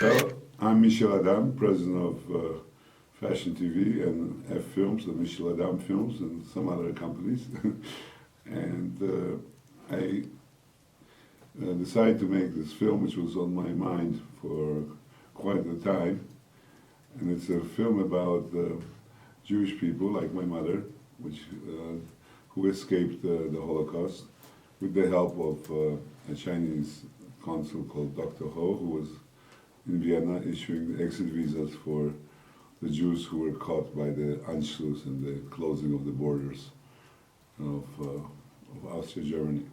Well, I'm Michel Adam, president of Fashion TV and F Films, and Michel Adam Films, and some other companies. and I decided to make this film, which was on my mind for quite a time. And it's a film about Jewish people, like my mother, who escaped the Holocaust with the help of a Chinese consul called Dr. Ho, who was in Vienna issuing exit visas for the Jews who were caught by the Anschluss and the closing of the borders of Austria, Germany.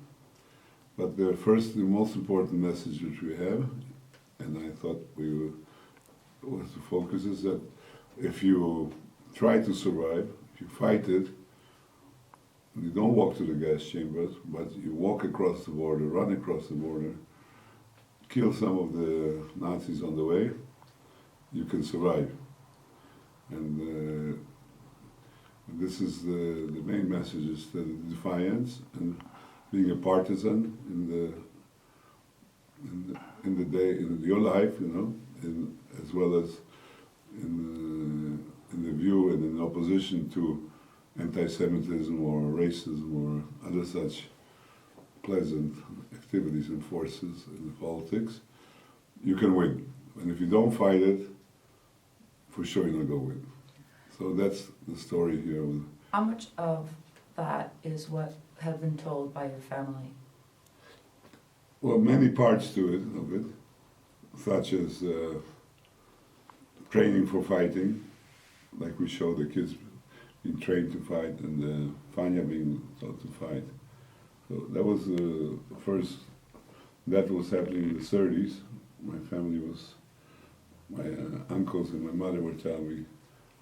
But the most important message which we have, and I thought was to focus, is that if you try to survive, if you fight it, you don't walk to the gas chambers, but you walk across the border, run across the border, kill some of the Nazis on the way, you can survive. And this is the main message, is the defiance and being a partisan in your life, as well as in the view and in opposition to anti-Semitism or racism or other such pleasant activities and forces in politics, you can win. And if you don't fight it, for sure you're not going to win. So that's the story here. How much of that is what had been told by your family? Well, many parts of it, such as training for fighting, like we show the kids being trained to fight and Fanya being taught to fight. So that was the first, that was happening in the 30s. My family was, my uncles and my mother were telling me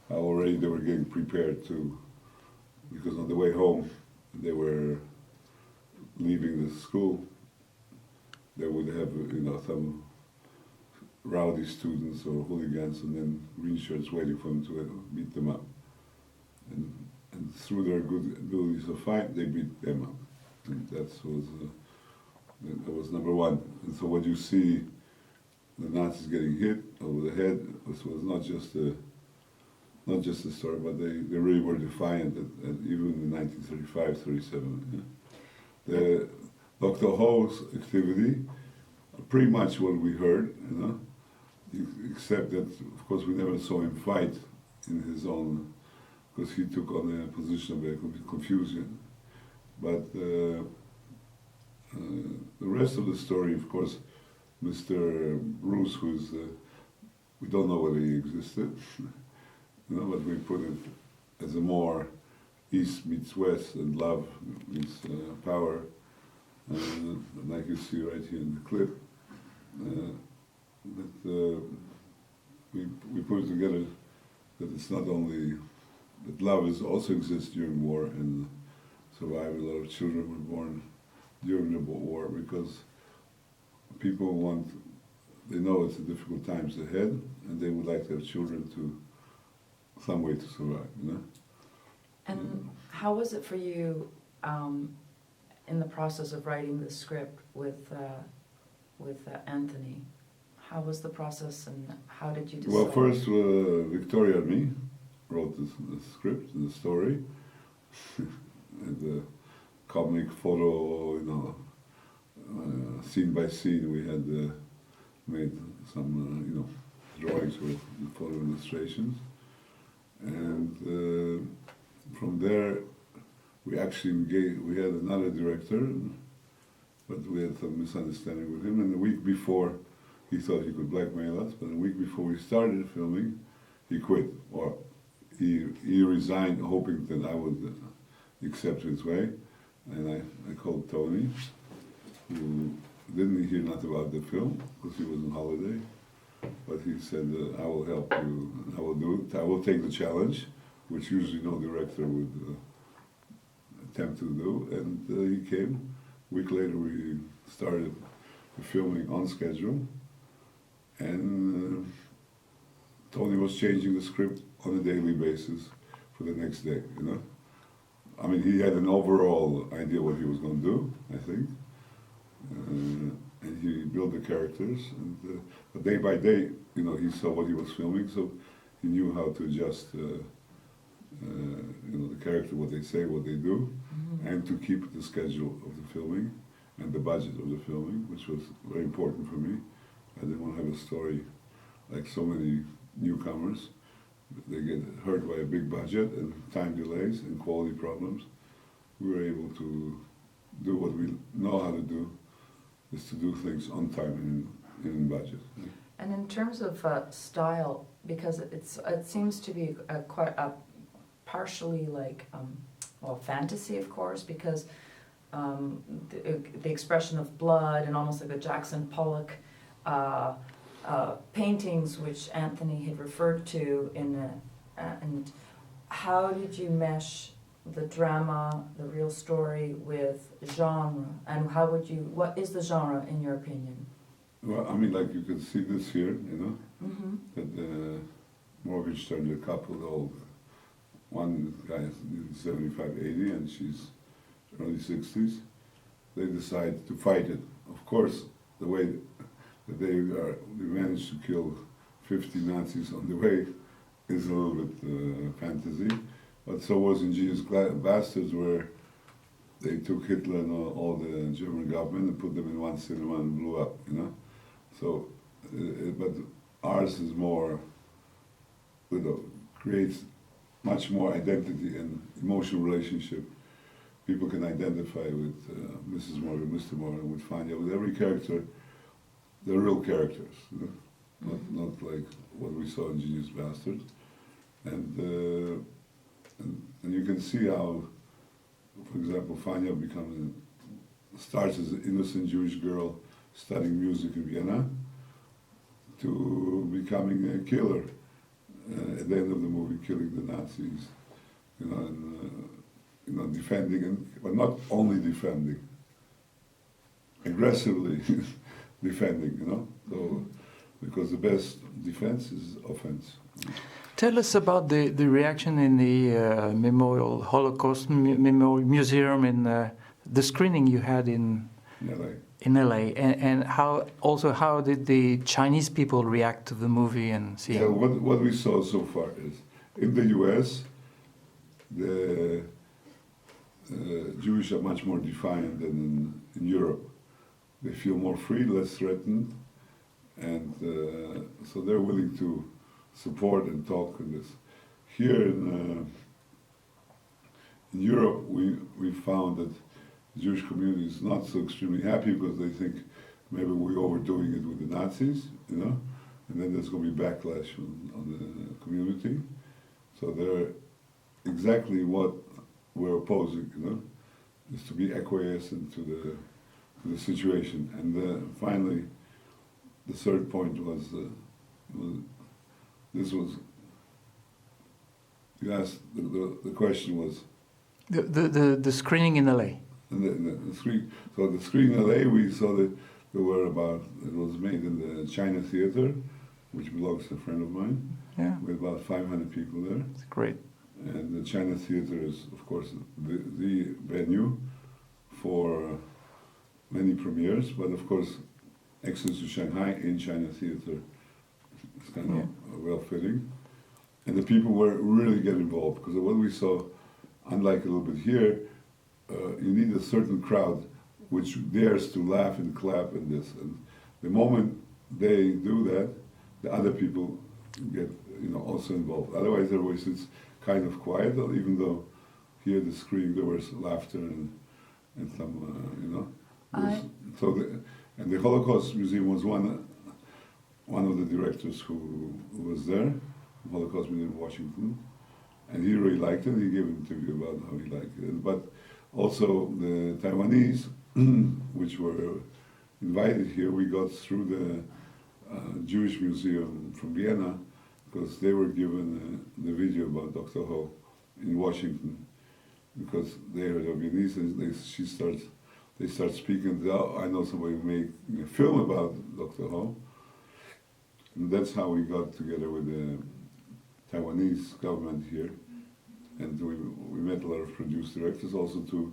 how already they were getting prepared to, because on the way home, they were leaving the school, they would have, some rowdy students or hooligans and then green shirts waiting for them to beat them up. And through their good abilities to fight, they beat them up. And that was number one. And so what you see, the Nazis getting hit over the head, was not just a story, but they really were defiant, even in 1935, 37. Yeah. The Dr. Ho's activity, pretty much what we heard, except that, of course, we never saw him fight in his own, because he took on a position of confusion. But the rest of the story, of course, Mr. Bruce, who's, we don't know whether he existed, but we put it as a more East meets West and love meets power, like you see right here in the clip. We put it together that it's not only, that love also exists during war and survival. A lot of children were born during the war because people they know it's a difficult times ahead, and they would like to have children to, some way to survive, And how was it for you in the process of writing the script with Anthony? How was the process and how did you decide? Well, first Victoria and me wrote the script and the story, and the comic photo, scene by scene. We had made some, drawings with photo illustrations, and from there we actually we had another director, but we had some misunderstanding with him. And the week before, he thought he could blackmail us, but the week before we started filming, he quit, or he resigned, hoping that I would accept his way. And I called Tony, who didn't hear nothing about the film because he was on holiday, but he said, I will help you, I will do it, I will take the challenge, which usually no director would attempt to do. And he came. A week later we started the filming on schedule, and Tony was changing the script on a daily basis for the next day, I mean, he had an overall idea what he was going to do, I think. and he built the characters. And but day by day, you know, he saw what he was filming, so he knew how to adjust, you know, the character, what they say, what they do, and to keep the schedule of the filming and the budget of the filming, which was very important for me. I didn't want to have a story like so many newcomers. They get hurt by a big budget and time delays and quality problems. We were able to do what we know how to do, is to do things on time and in budget. And in terms of style, because it seems to be quite a partially like, well, fantasy, of course, because the expression of blood and almost like the Jackson Pollock paintings, which Anthony had referred to and how did you mesh the drama, the real story, with genre, and what is the genre in your opinion? Well, I mean, like you can see this here, you know, that the mortgage turned a couple old. One guy is 75, 80, and she's early 60s. They decide to fight it. Of course, the way that they managed to kill 50 Nazis on the way is a little bit fantasy. But so was Ingenious Bastards, where they took Hitler and all the German government and put them in one cinema and blew up, you know. So, but ours is more, you know, creates much more identity and emotional relationship. People can identify with Mrs. Morgan, Mr. Morgan, with Fania, with every character. They're real characters, you know? Not like what we saw in Genius Bastards. And you can see how, for example, Fania starts as an innocent Jewish girl studying music in Vienna to becoming a killer at the end of the movie, killing the Nazis, you know, and you know, defending, but not only defending, aggressively defending, you know. So, because the best defense is offense. Tell us about the reaction in the Memorial Holocaust Memorial Museum in the screening you had in LA, and how did the Chinese people react to the movie and see? So what we saw so far is in the U.S. the Jewish are much more defiant than in Europe. They feel more free, less threatened, and so they're willing to support and talk in this. Here in Europe, we found that the Jewish community is not so extremely happy because they think maybe we're overdoing it with the Nazis, you know, and then there's going to be backlash on the community. So they're exactly what we're opposing, you know, is to be acquiescent to the situation. And finally, the third point was this was, you asked, the question was... The screening in LA. The screen, so the screen in LA, we saw that there were it was made in the China Theater, which belongs to a friend of mine, with about 500 people there. That's great. And the China Theater is, of course, the venue for many premieres, but of course, access to Shanghai in China Theater is kind of well-fitting. And the people were really get involved, because what we saw, unlike a little bit here, you need a certain crowd which dares to laugh and clap and this. And the moment they do that, the other people get, you know, also involved. Otherwise, everybody sits kind of quiet, even though here the screen there was laughter and some, you know. And the Holocaust Museum was one of the directors who was there, the Holocaust Museum in Washington, and he really liked it. He gave an interview about how he liked it. But also the Taiwanese, which were invited here, we got through the Jewish Museum from Vienna, because they were given the video about Dr. Ho in Washington, because they are Viennese, and they start speaking. Oh, I know somebody who made a film about Dr. Ho, and that's how we got together with the Taiwanese government here, and we met a lot of producer directors also to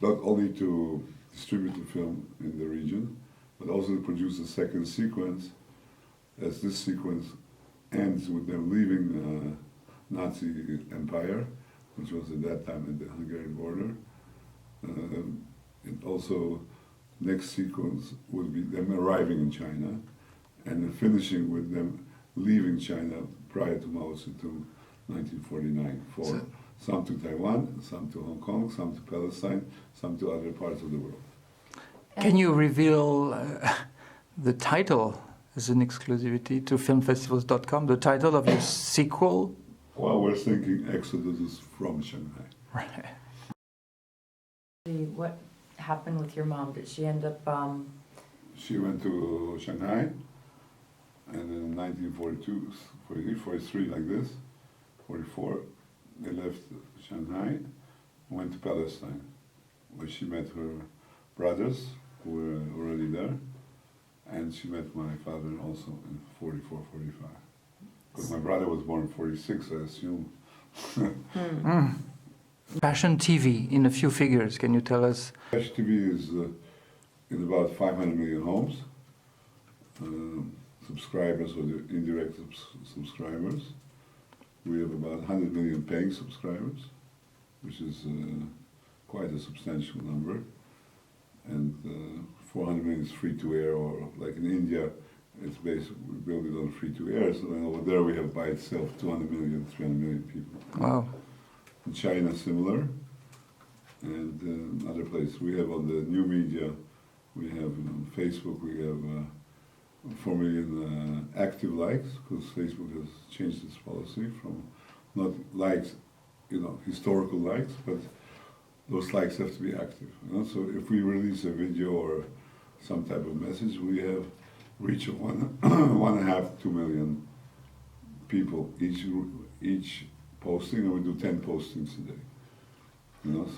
not only to distribute the film in the region, but also to produce a second sequence, as this sequence ends with them leaving Nazi Empire, which was at that time at the Hungarian border. And also, next sequence would be them arriving in China, and then finishing with them leaving China prior to Mao Zedong, 1949, for some to Taiwan, some to Hong Kong, some to Palestine, some to other parts of the world. Can you reveal the title as an exclusivity to filmfestivals.com, the title of your sequel? Well, we're thinking Exodus from Shanghai. Right. What happened with your mom? Did she end up? She went to Shanghai, and in 1942, 43, like this, 44, they left Shanghai, went to Palestine, where she met her brothers, who were already there, and she met my father also in 44, 45. Because my brother was born in 46, I assume. Fashion TV, in a few figures, can you tell us? Fashion TV is in about 500 million homes. Subscribers, or the indirect subscribers. We have about 100 million paying subscribers, which is quite a substantial number. And 400 million is free to air, or like in India, it's basically, we build it on free to air. So over there we have by itself 200 million, 300 million people. Wow. In China, similar. And other places. We have on the new media, we have on Facebook, we have 4 million active likes, because Facebook has changed its policy from not likes, historical likes, but those likes have to be active. So if we release a video or some type of message, we have reach of 1.5 to 2 million people each posting, and we do 10 postings a day.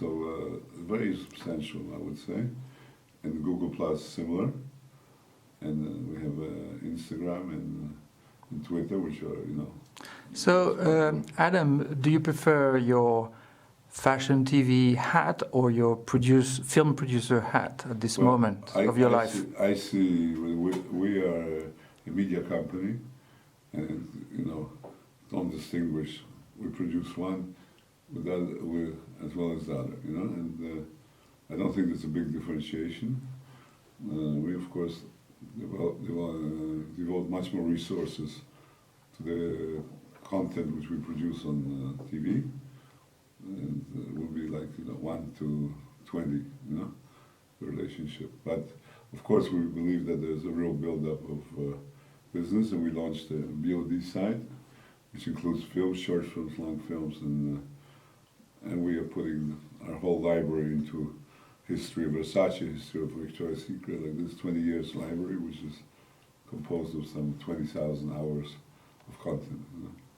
So very substantial, I would say. And Google Plus similar. And we have Instagram and Twitter, which are, So, Adam, do you prefer your fashion TV hat or your film producer hat at this moment of your life? I see we are a media company, and, don't distinguish. We produce one as well as the other, and I don't think there's a big differentiation. We, of course, devote much more resources to the content which we produce on TV, and it will be like 1 to 20, the relationship. But of course, we believe that there's a real build-up of business, and we launched the BOD site, which includes films, short films, long films, and we are putting our whole library into history of Versace, history of Victoria's Secret, like this 20 years library, which is composed of some 20,000 hours of content,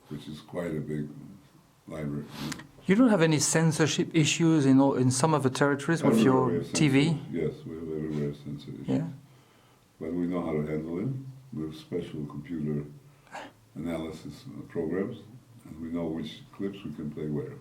which is quite a big library. You don't have any censorship issues in some of the territories with your TV? Yes, we have everywhere censorship issues. Yeah. But we know how to handle it. We have special computer analysis programs, and we know which clips we can play where.